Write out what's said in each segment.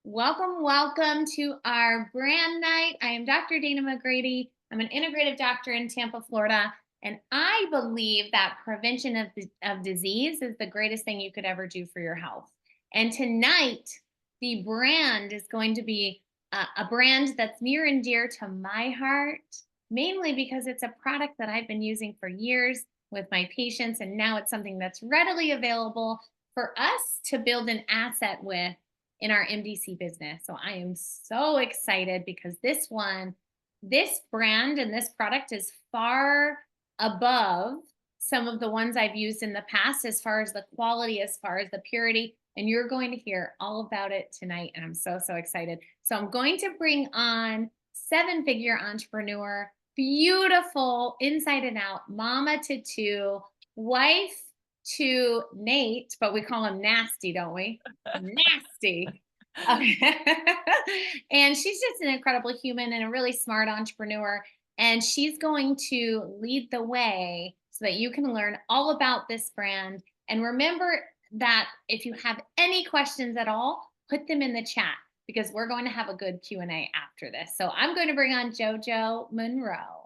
Welcome, welcome to our brand night. I am Dr. Dana McGrady. I'm an integrative doctor in Tampa, Florida, and I believe that prevention of disease is the greatest thing you could ever do for your health. And tonight, the brand is going to be a brand that's near and dear to my heart, mainly because it's a product that I've been using for years with my patients, and now it's something that's readily available for us to build an asset with in our MDC business. So I am so excited because this brand and this product is far above some of the ones I've used in the past as far as the quality, as far as the purity. And you're going to hear all about it tonight. And I'm so, so excited. So I'm going to bring on seven-figure entrepreneur, beautiful inside and out, mama to two, wife to Nate, but we call him Nasty, don't we? Nasty. Okay. And she's just an incredible human and a really smart entrepreneur. And she's going to lead the way so that you can learn all about this brand. And remember that if you have any questions at all, put them in the chat because we're going to have a good Q&A after this. So I'm going to bring on JoJo Monroe.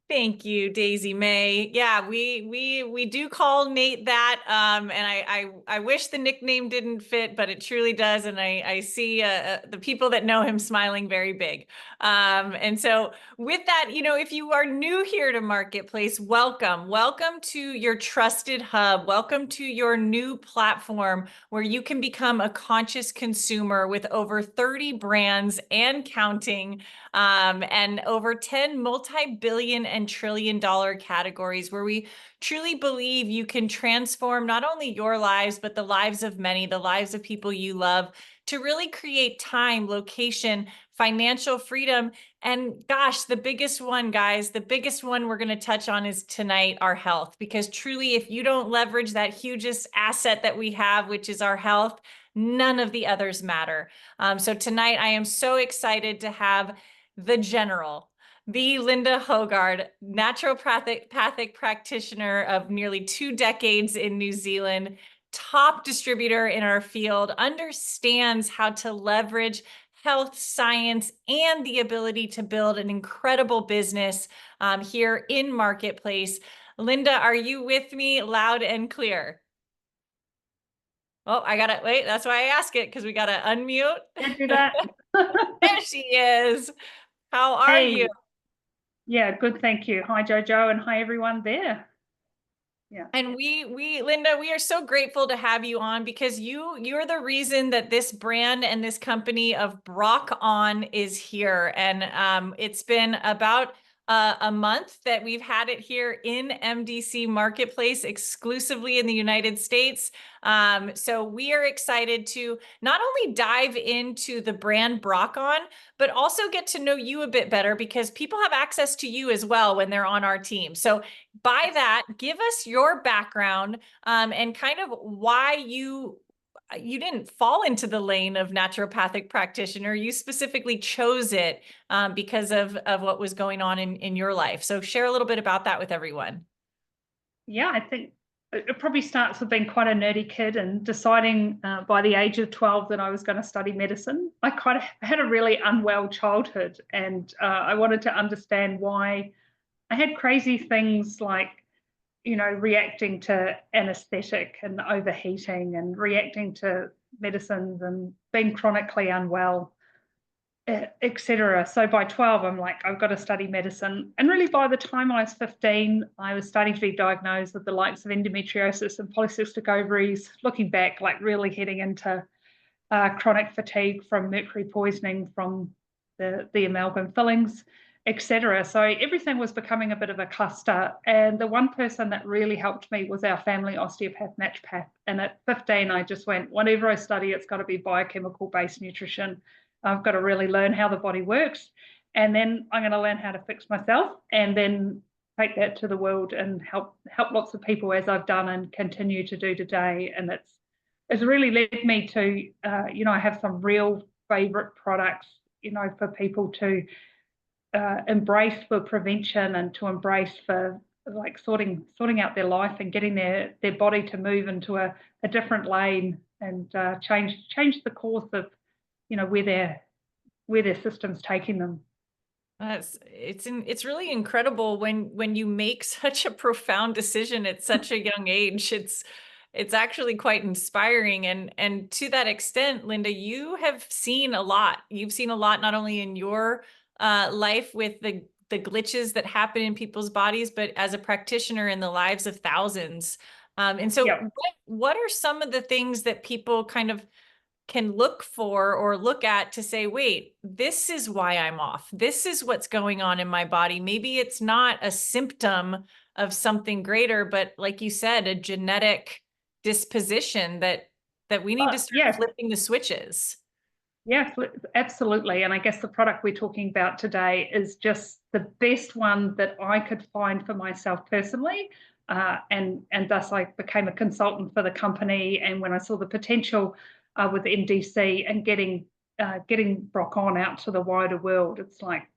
Thank you, Daisy May. Yeah, we do call Nate that, and I wish the nickname didn't fit, but it truly does. And I see the people that know him smiling very big. And so with that, if you are new here to Marketplace, welcome to your trusted hub. Welcome to your new platform where you can become a conscious consumer with over 30 brands and counting. And over 10 multi-billion and trillion-dollar categories where we truly believe you can transform not only your lives, but the lives of many, the lives of people you love, to really create time, location, financial freedom. And gosh, the biggest one, guys, the biggest one we're going to touch on is tonight, our health. Because truly, if you don't leverage that hugest asset that we have, which is our health, none of the others matter. So tonight, I am so excited to have the general, the Linda Hogard, naturopathic practitioner of nearly 2 decades in New Zealand, top distributor in our field, understands how to leverage health science and the ability to build an incredible business here in Marketplace. Linda, are you with me loud and clear? Oh, I gotta wait. That's why I ask it, because we gotta unmute. Can't do that. There she is. How are Hey, you? yeah, good, thank you. Hi, Jojo, and hi, everyone there. Yeah. And Linda, we are so grateful to have you on because you're the reason that this brand and this company of Broc on is here. And it's been about a month that we've had it here in MDC Marketplace exclusively in the United States. So we are excited to not only dive into the brand Broc on, but also get to know you a bit better because people have access to you as well when they're on our team. So by that, give us your background and kind of why you didn't fall into the lane of naturopathic practitioner. You specifically chose it because of what was going on in your life. So share a little bit about that with everyone. Yeah, I think it probably starts with being quite a nerdy kid and deciding by the age of 12 that I was going to study medicine. I kind of had a really unwell childhood, and I wanted to understand why I had crazy things like, reacting to anesthetic and overheating and reacting to medicines and being chronically unwell, etc. So by 12, I'm like, I've got to study medicine. And really, by the time I was 15, I was starting to be diagnosed with the likes of endometriosis and polycystic ovaries, looking back, like really heading into chronic fatigue from mercury poisoning from the amalgam fillings, etc. So everything was becoming a bit of a cluster. And the one person that really helped me was our family osteopath naturopath. And at 15, I just went, whatever I study, it's got to be biochemical based nutrition. I've got to really learn how the body works. And then I'm going to learn how to fix myself and then take that to the world and help lots of people as I've done and continue to do today. And it's really led me to, I have some real favorite products, for people to embrace for prevention and to embrace for like sorting out their life and getting their body to move into a different lane and change the course of where their system's taking them. It's really incredible when you make such a profound decision at such a young age. It's actually quite inspiring. And to that extent, Linda, you have seen a lot. You've seen a lot, not only in your life with the glitches that happen in people's bodies, but as a practitioner in the lives of thousands. And so Yep. what are some of the things that people kind of can look for or look at to say, wait, this is why I'm off. This is what's going on in my body. Maybe it's not a symptom of something greater, but like you said, a genetic disposition that we need to start flipping the switches. Yeah, absolutely. And I guess the product we're talking about today is just the best one that I could find for myself personally. And thus I became a consultant for the company. And when I saw the potential with MDC and getting Broc on out to the wider world, it's like,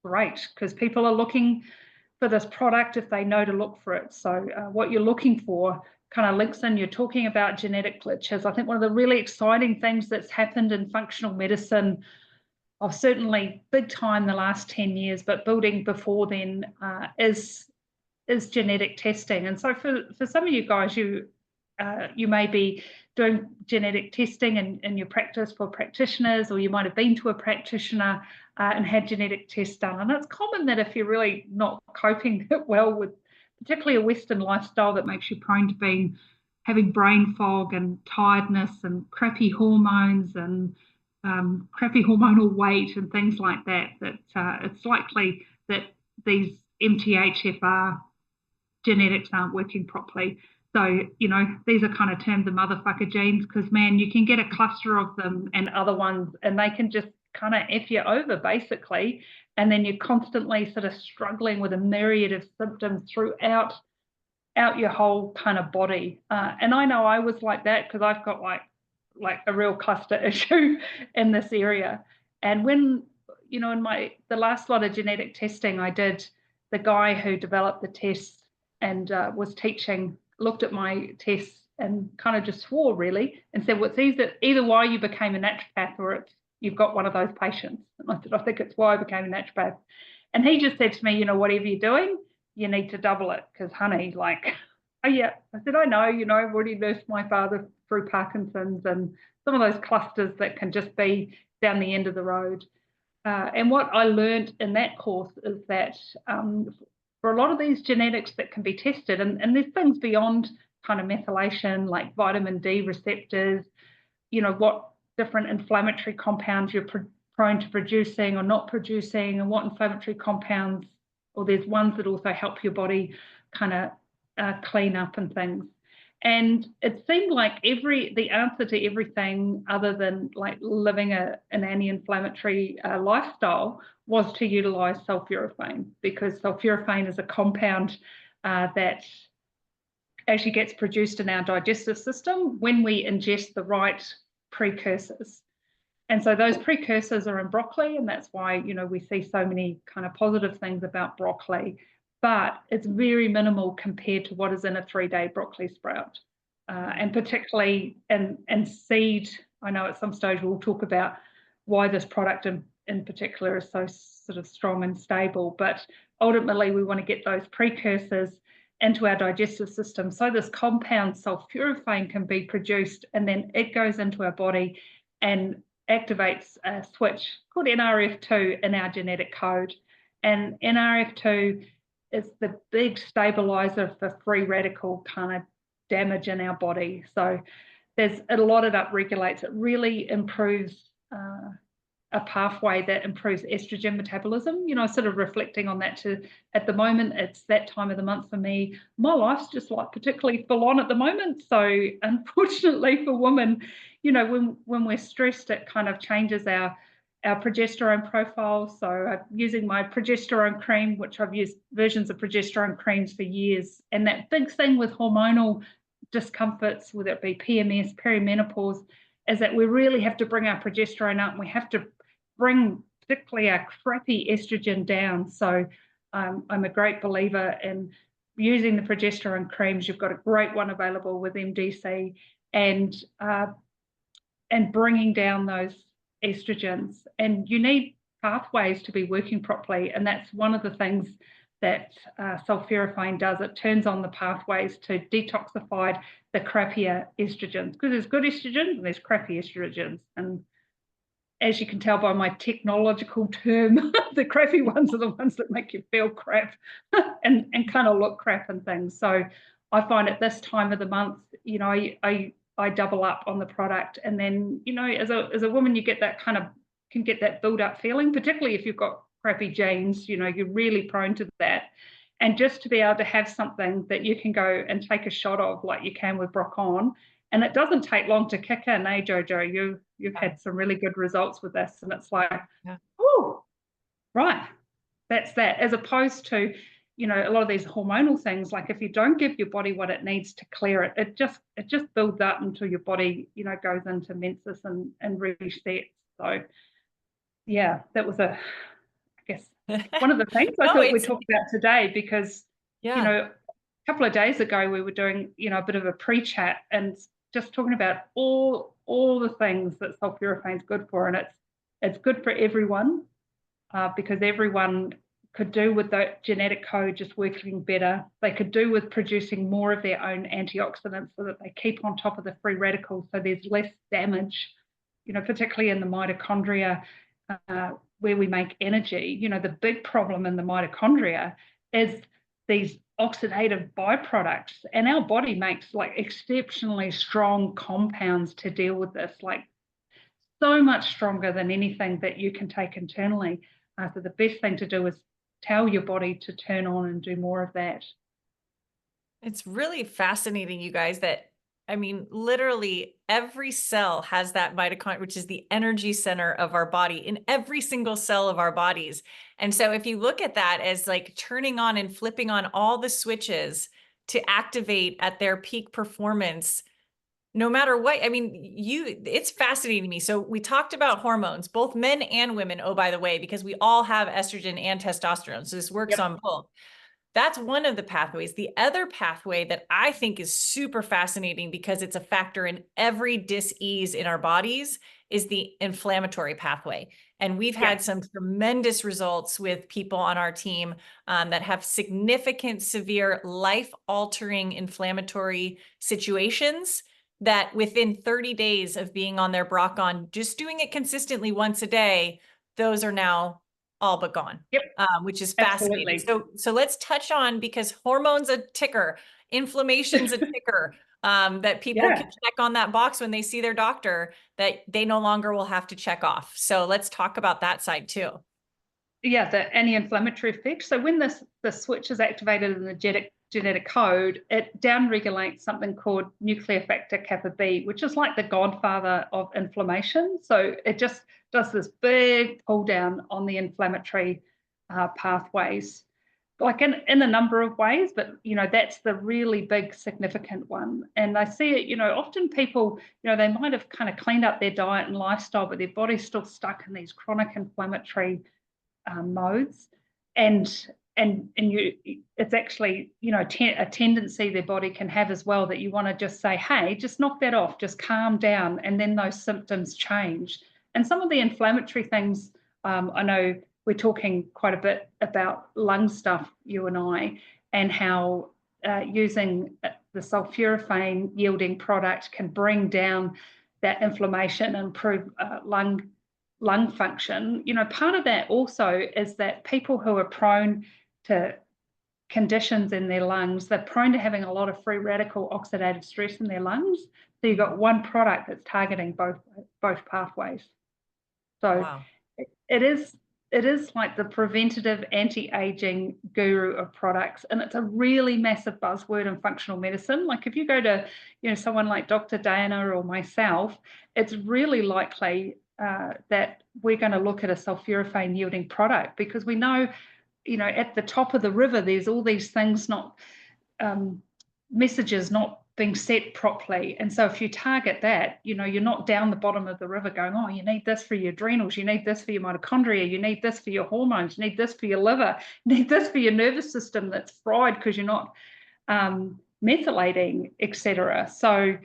great, because people are looking for this product if they know to look for it. So what you're looking for kind of links in. You're talking about genetic glitches. I think one of the really exciting things that's happened in functional medicine, certainly big time the last 10 years, but building before then, is genetic testing. And so for some of you guys, you may be doing genetic testing in your practice for practitioners, or you might have been to a practitioner and had genetic tests done. And it's common that if you're really not coping well with particularly a Western lifestyle that makes you prone to having brain fog and tiredness and crappy hormones and crappy hormonal weight and things like that, it's likely that these MTHFR genetics aren't working properly. So, these are kind of termed the motherfucker genes, because, man, you can get a cluster of them and other ones, and they can just kind of F you over, basically. And then you're constantly sort of struggling with a myriad of symptoms throughout your whole kind of body. And I know I was like that, because I've got like a real cluster issue in this area. And when, in the last lot of genetic testing I did, the guy who developed the tests and was teaching looked at my tests and kind of just swore, really, and said, well, it's either why you became a naturopath or you've got one of those patients. And I said, I think it's why I became a naturopath. And he just said to me, whatever you're doing, you need to double it, because, honey, like, oh yeah. I said, I know, I've already nursed my father through Parkinson's and some of those clusters that can just be down the end of the road. And what I learned in that course is that for a lot of these genetics that can be tested, and there's things beyond kind of methylation, like vitamin D receptors, what different inflammatory compounds you're prone to producing or not producing, and what inflammatory compounds, or there's ones that also help your body kind of clean up and things. And it seemed like the answer to everything other than like living an anti-inflammatory lifestyle was to utilize sulforaphane, because sulforaphane is a compound that actually gets produced in our digestive system when we ingest the right precursors. And so those precursors are in broccoli, and that's why, we see so many kind of positive things about broccoli. But it's very minimal compared to what is in a 3-day broccoli sprout. And particularly in seed, I know at some stage we'll talk about why this product in particular is so sort of strong and stable. But ultimately, we want to get those precursors into our digestive system so this compound sulforaphane can be produced, and then it goes into our body and activates a switch called NRF2 in our genetic code. And NRF2 is the big stabilizer for free radical kind of damage in our body. So it upregulates. It really improves a pathway that improves estrogen metabolism. Sort of reflecting on that at the moment, it's that time of the month for me. My life's just like particularly full on at the moment. So unfortunately for women, when we're stressed, it kind of changes our progesterone profile. So I'm using my progesterone cream, which I've used versions of progesterone creams for years. And that big thing with hormonal discomforts, whether it be PMS, perimenopause, is that we really have to bring our progesterone up, and we have to bring particularly our crappy estrogen down. So I'm a great believer in using the progesterone creams. You've got a great one available with MDC, and bringing down those estrogens, and you need pathways to be working properly. And that's one of the things that sulforaphane does. It turns on the pathways to detoxify the crappier estrogens, because there's good estrogens and there's crappy estrogens. And as you can tell by my technological term, the crappy ones are the ones that make you feel crap and kind of look crap and things. So I find at this time of the month, you know, I double up on the product. And then, you know, as a woman, you get that kind of, can get that build up feeling, particularly if you've got crappy genes, you know, you're really prone to that. And just to be able to have something that you can go and take a shot of, like you can with Broc on, and it doesn't take long to kick in, eh, Jojo? You've had some really good results with this, and it's like, oh, right, that's that. As opposed to, you know, a lot of these hormonal things, like if you don't give your body what it needs to clear it, it just builds up until your body, you know, goes into menses and resets. So, yeah, that was I guess, one of the things I thought we talked about today, because, you know, a couple of days ago we were doing, you know, a bit of a pre-chat and just talking about all the things that sulforaphane is good for, and it's good for everyone, because everyone could do with the genetic code just working better. They could do with producing more of their own antioxidants so that they keep on top of the free radicals, so there's less damage, you know, particularly in the mitochondria, where we make energy. You know, the big problem in the mitochondria is these oxidative byproducts, and our body makes like exceptionally strong compounds to deal with this, like so much stronger than anything that you can take internally. So the best thing to do is tell your body to turn on and do more of that. It's really fascinating, you guys, that, I mean, literally every cell has that mitochondria, which is the energy center of our body, in every single cell of our bodies. And so if you look at that as like turning on and flipping on all the switches to activate at their peak performance, no matter what, I mean, it's fascinating to me. So we talked about hormones, both men and women, oh, by the way, because we all have estrogen and testosterone. So this works on both. That's one of the pathways. The other pathway that I think is super fascinating, because it's a factor in every dis-ease in our bodies, is the inflammatory pathway. And we've had some tremendous results with people on our team that have significant, severe, life-altering inflammatory situations that within 30 days of being on their Broc on, just doing it consistently once a day, those are now all but gone, which is fascinating. Absolutely. So let's touch on, because hormones a ticker, inflammation's a ticker, that people can check on that box when they see their doctor, that they no longer will have to check off. So let's talk about that side too. Yeah, the anti-inflammatory effect. So when the switch is activated in the genetic code, it downregulates something called nuclear factor kappa B, which is like the godfather of inflammation. So it just does this big pull down on the inflammatory pathways, like in a number of ways, but, you know, that's the really big significant one. And I see it, you know, often people, you know, they might have kind of cleaned up their diet and lifestyle, but their body's still stuck in these chronic inflammatory modes, and it's actually, you know, a tendency their body can have as well, that you want to just say, hey, just knock that off, just calm down, and then those symptoms change. And some of the inflammatory things, I know we're talking quite a bit about lung stuff, you and I, and how using the sulforaphane yielding product can bring down that inflammation and improve lung function. You know, part of that also is that people who are prone to conditions in their lungs, they're prone to having a lot of free radical oxidative stress in their lungs. So you've got one product that's targeting both pathways. So it is like the preventative anti-aging guru of products, and it's a really massive buzzword in functional medicine. Like if you go to, you know, someone like Dr. Dana or myself, it's really likely that we're going to look at a sulforaphane yielding product, because we know, you know, at the top of the river, there's all these things messages not being set properly. And so if you target that, you know, you're not down the bottom of the river going, oh, you need this for your adrenals, you need this for your mitochondria, you need this for your hormones, you need this for your liver, you need this for your nervous system that's fried because you're not methylating, etc. So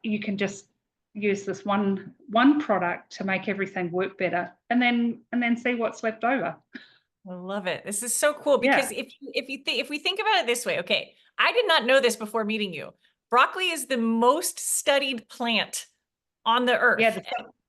you can just use this one product to make everything work better, and then see what's left over. I love it. This is so cool because if we think about it this way, okay, I did not know this before meeting you. Broccoli is the most studied plant on the earth. Yeah,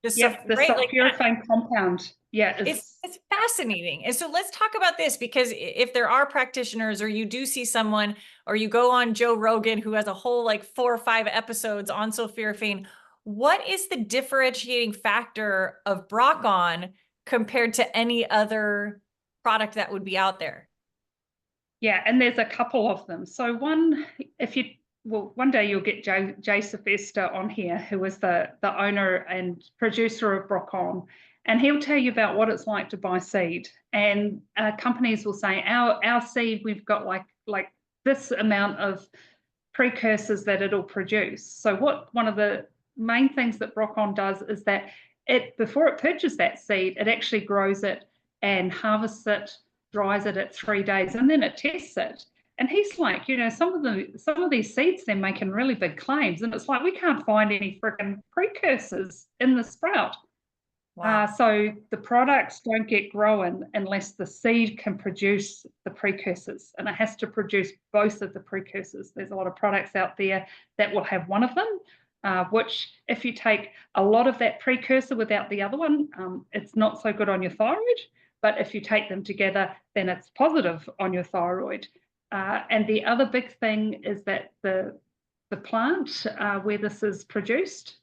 the sulforaphane compound. Yeah, it's fascinating. And so let's talk about this, because if there are practitioners, or you do see someone, or you go on Joe Rogan, who has a whole like 4 or 5 episodes on sulforaphane, what is the differentiating factor of Broc compared to any other product that would be out there? Yeah, and there's a couple of them. So one day you'll get Jay Sylvester on here, who is the owner and producer of Broc, and he'll tell you about what it's like to buy seed. And companies will say, our seed, we've got like this amount of precursors that it'll produce. So one of the main things that Broc does is that before it purchases that seed, it actually grows it and harvests it, dries it at 3 days, and then it tests it. And he's like, some of these seeds, they're making really big claims, and it's like, we can't find any freaking precursors in the sprout. Wow. So the products don't get growing unless the seed can produce the precursors, and it has to produce both of the precursors. There's a lot of products out there that will have one of them, which if you take a lot of that precursor without the other one, it's not so good on your thyroid. But if you take them together, then it's positive on your thyroid. And the other big thing is that the plant where this is produced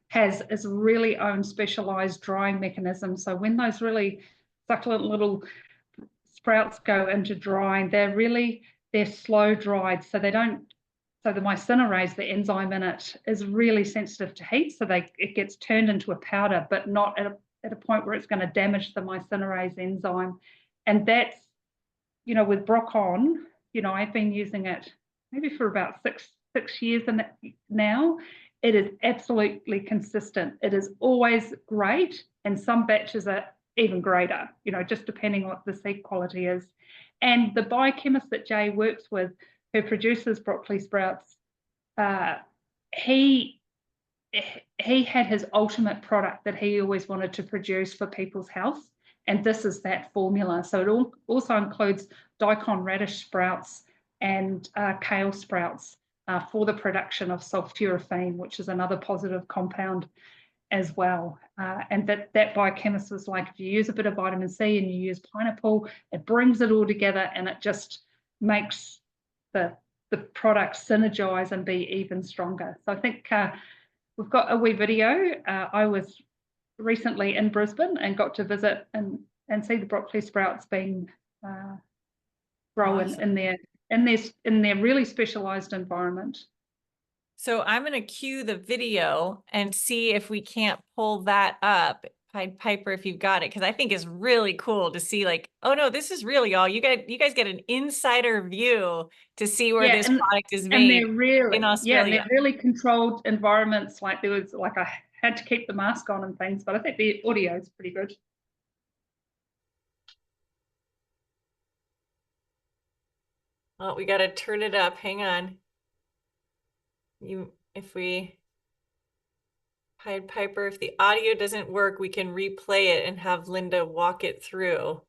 has its really own specialized drying mechanism. So when those really succulent little sprouts go into drying, they're slow dried. So the mycinerase, the enzyme in it, is really sensitive to heat. So it gets turned into a powder, but not at a point where it's going to damage the mycinerase enzyme. And that's, with Broc, I've been using it maybe for about six years now. It is absolutely consistent. It is always great, and some batches are even greater, just depending what the seed quality is. And the biochemist that Jay works with, who produces broccoli sprouts, he had his ultimate product that he always wanted to produce for people's health, and this is that formula. So it also includes daikon radish sprouts and kale sprouts for the production of sulforaphane, which is another positive compound as well. And that biochemist was like, if you use a bit of vitamin C and you use pineapple, it brings it all together, and it just makes the product synergize and be even stronger. So I think we've got a wee video. I was recently in Brisbane and got to visit and see the broccoli sprouts being grown awesome. in their really specialized environment. So I'm going to cue the video and see if we can't pull that up. Pied Piper, if you've got it, because I think it's really cool to see, like, oh no, this is really all you guys get an insider view to see where this product is made in Australia. Yeah, and they're really controlled environments. Like I had to keep the mask on and things, but I think the audio is pretty good. Oh, we got to turn it up. Hang on. Pied Piper, if the audio doesn't work, we can replay it and have Linda walk it through.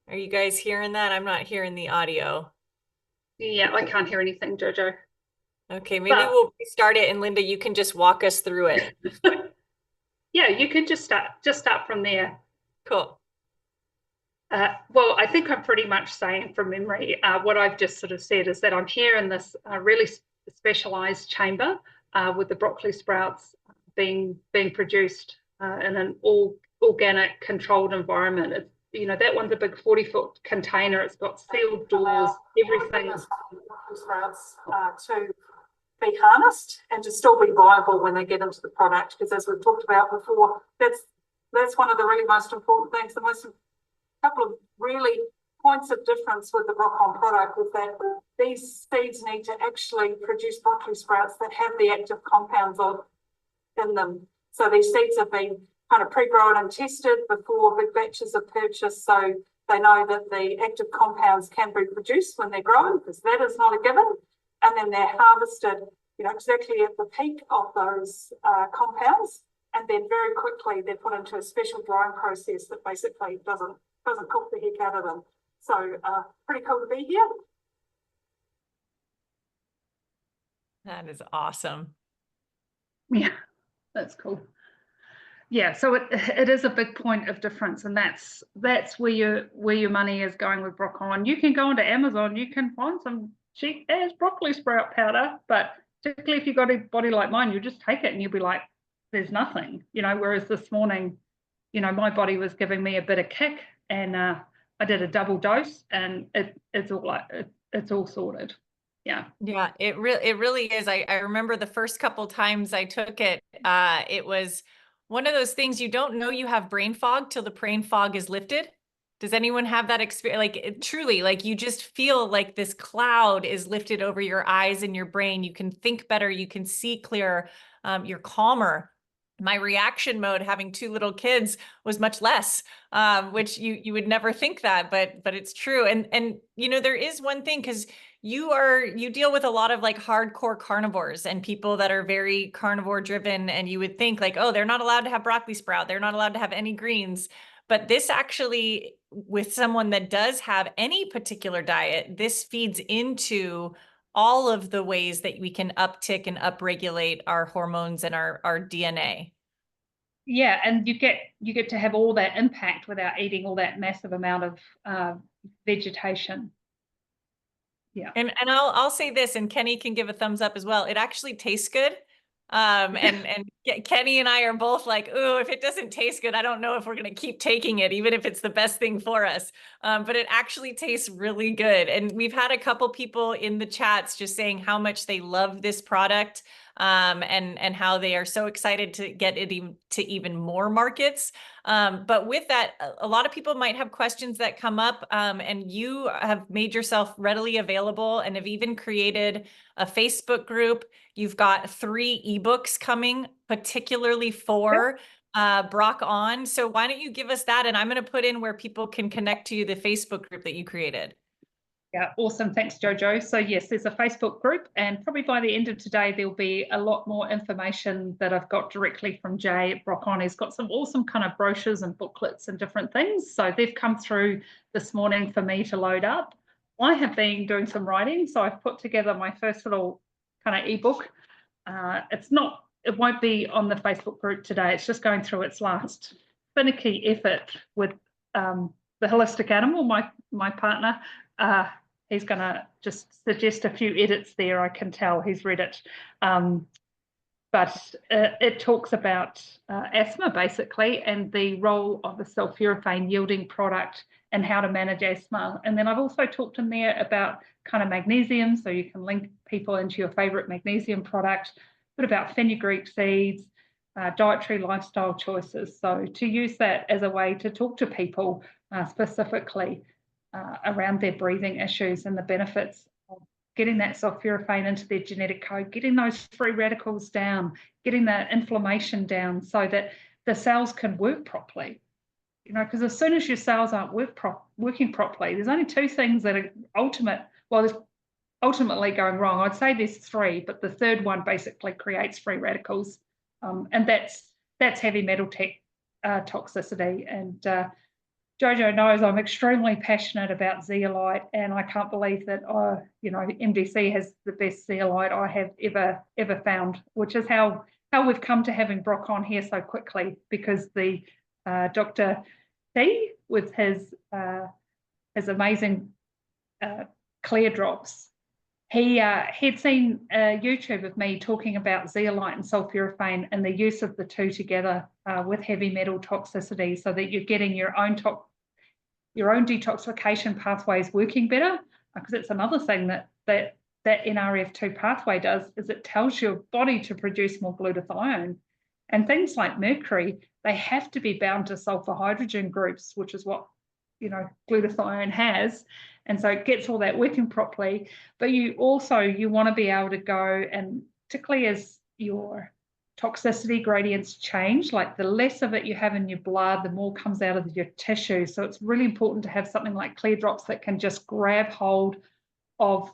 Are you guys hearing that? I'm not hearing the audio. Yeah, I can't hear anything, Jojo. Okay, maybe we'll restart it, and Linda, you can just walk us through it. Yeah, you could just start from there. Cool. Well, I think I'm pretty much saying from memory what I've just sort of said is that I'm here in this really specialized chamber with the broccoli sprouts being produced in an organic controlled environment. It's, that one's a big 40-foot container. It's got sealed doors, everything. Broccoli sprouts to be harnessed and to still be viable when they get into the product, because as we've talked about before, that's one of the really most important things. Couple of really points of difference with the Broc product is that these seeds need to actually produce broccoli sprouts that have the active compounds in them. So these seeds have been kind of pre-grown and tested before big batches are purchased, so they know that the active compounds can be produced when they're grown, because that is not a given. and then they're harvested, exactly at the peak of those compounds, and then very quickly they're put into a special drying process that basically doesn't cook the heck out of them. So pretty cool to be here. That is awesome. Yeah, that's cool. Yeah, so it is a big point of difference, and that's where your money is going with Broc On. You can go onto Amazon, you can find some cheap as broccoli sprout powder, but particularly if you've got a body like mine, you just take it and you'll be like, there's nothing, whereas this morning, my body was giving me a bit of kick, and I did a double dose, and it's all sorted. Yeah. Yeah, it really is. I remember the first couple times I took it, it was one of those things you don't know you have brain fog till the brain fog is lifted. Does anyone have that experience? Like truly, like you just feel like this cloud is lifted over your eyes and your brain. You can think better, you can see clearer, you're calmer. My reaction mode, having 2 little kids, was much less, which you would never think that, but it's true. And there is one thing, because you deal with a lot of like hardcore carnivores and people that are very carnivore driven, and you would think like, oh, they're not allowed to have broccoli sprout, they're not allowed to have any greens. But this actually, with someone that does have any particular diet, this feeds into all of the ways that we can uptick and upregulate our hormones and our DNA. Yeah, and you get to have all that impact without eating all that massive amount of vegetation. Yeah. And I'll say this, and Kenny can give a thumbs up as well. It actually tastes good. And Kenny and I are both like, ooh, if it doesn't taste good, I don't know if we're going to keep taking it, even if it's the best thing for us. But it actually tastes really good. And we've had a couple people in the chats just saying how much they love this product, and how they are so excited to get it to even more markets. But with that, a lot of people might have questions that come up, and you have made yourself readily available and have even created a Facebook group. You've got 3 ebooks coming, particularly for Broc On. So why don't you give us that? And I'm going to put in where people can connect to you, the Facebook group that you created. Yeah, awesome. Thanks, Jojo. So yes, there's a Facebook group, and probably by the end of today, there'll be a lot more information that I've got directly from Jay at Broc On. He's got some awesome kind of brochures and booklets and different things. So they've come through this morning for me to load up. I have been doing some writing, so I've put together my first little kind of ebook. It won't be on the Facebook group today. It's just going through its last finicky effort with the holistic animal, my partner. He's going to just suggest a few edits there. I can tell he's read it. But it talks about asthma, basically, and the role of a sulforaphane yielding product and how to manage asthma. And then I've also talked in there about kind of magnesium, so you can link people into your favorite magnesium product, a bit about fenugreek seeds, dietary lifestyle choices. So to use that as a way to talk to people specifically around their breathing issues and the benefits of getting that sulforaphane into their genetic code, getting those free radicals down, getting that inflammation down so that the cells can work properly. Because as soon as your cells aren't working properly, there's only 2 things that are ultimately going wrong. I'd say there's 3, but the third one basically creates free radicals, and that's heavy metal toxicity. And Jojo knows I'm extremely passionate about zeolite, and I can't believe that MDC has the best zeolite I have ever found, which is how we've come to having Broc On here so quickly, because the Dr. T with his amazing clear drops, he'd seen YouTube of me talking about zeolite and sulforaphane and the use of the 2 together with heavy metal toxicity, so that you're getting your own detoxification pathways working better. Because it's another thing that NRF2 pathway does, is it tells your body to produce more glutathione. And things like mercury, they have to be bound to sulfur hydrogen groups, which is what glutathione has. And so it gets all that working properly. But you want to be able to go, and particularly as your toxicity gradients change, like the less of it you have in your blood, the more comes out of your tissue. So it's really important to have something like clear drops that can just grab hold of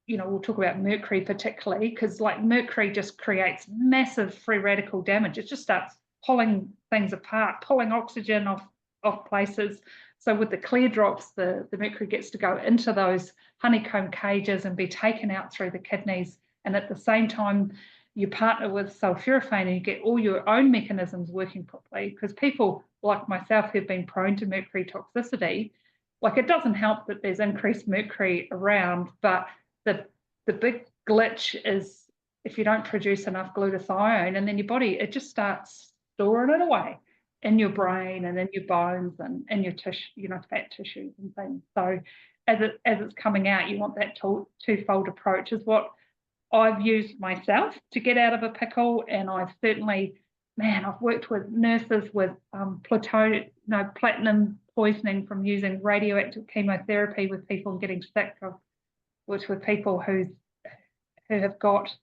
we'll talk about mercury particularly, because like mercury just creates massive free radical damage. It just starts pulling things apart, pulling oxygen off places. So with the clear drops, the mercury gets to go into those honeycomb cages and be taken out through the kidneys. And at the same time, you partner with sulforaphane and you get all your own mechanisms working properly. Because people like myself who've been prone to mercury toxicity, like it doesn't help that there's increased mercury around, but the big glitch is if you don't produce enough glutathione, and then your body, it just starts storing it away in your brain and in your bones and in your tissue, fat tissues and things. So as it's coming out, you want that twofold approach is what I've used myself to get out of a pickle. And I've certainly, I've worked with nurses with platinum poisoning from using radioactive chemotherapy with people and getting sick. I've worked with people who have got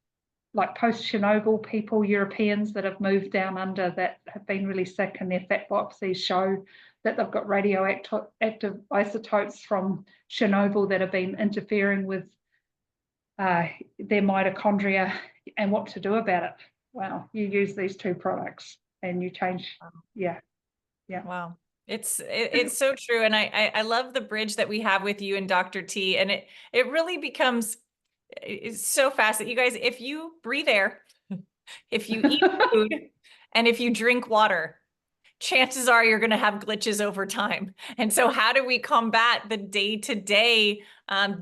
like post-Chernobyl people, Europeans that have moved down under that have been really sick, and their fat biopsies show that they've got radioactive isotopes from Chernobyl that have been interfering with their mitochondria, and what to do about it. Well, you use these two products and you change. Yeah. Wow. It's so true. And I love the bridge that we have with you and Dr. T. And it really becomes, it's so fascinating. You guys, if you breathe air, if you eat food, and if you drink water, chances are you're going to have glitches over time. And so how do we combat the day-to-day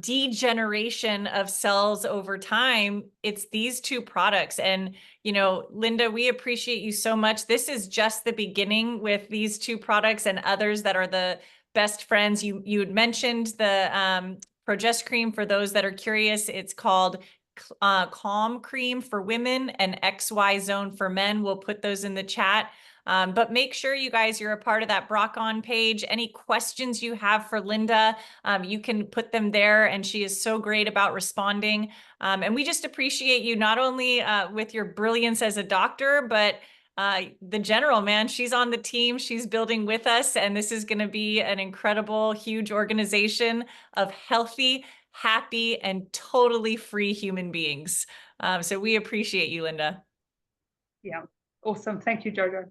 degeneration of cells over time? It's these two products. And, Linda, we appreciate you so much. This is just the beginning with these two products and others that are the best friends. You had mentioned the Progest cream. For those that are curious, it's called Calm Cream for women and XY Zone for men. We'll put those in the chat. But make sure you guys, you're a part of that Broc On page. Any questions you have for Linda, you can put them there, and she is so great about responding. And we just appreciate you not only with your brilliance as a doctor, but the general, man, she's on the team, she's building with us, and this is going to be an incredible, huge organization of healthy, happy, and totally free human beings. So we appreciate you, Linda. Yeah, awesome. Thank you, Jojo.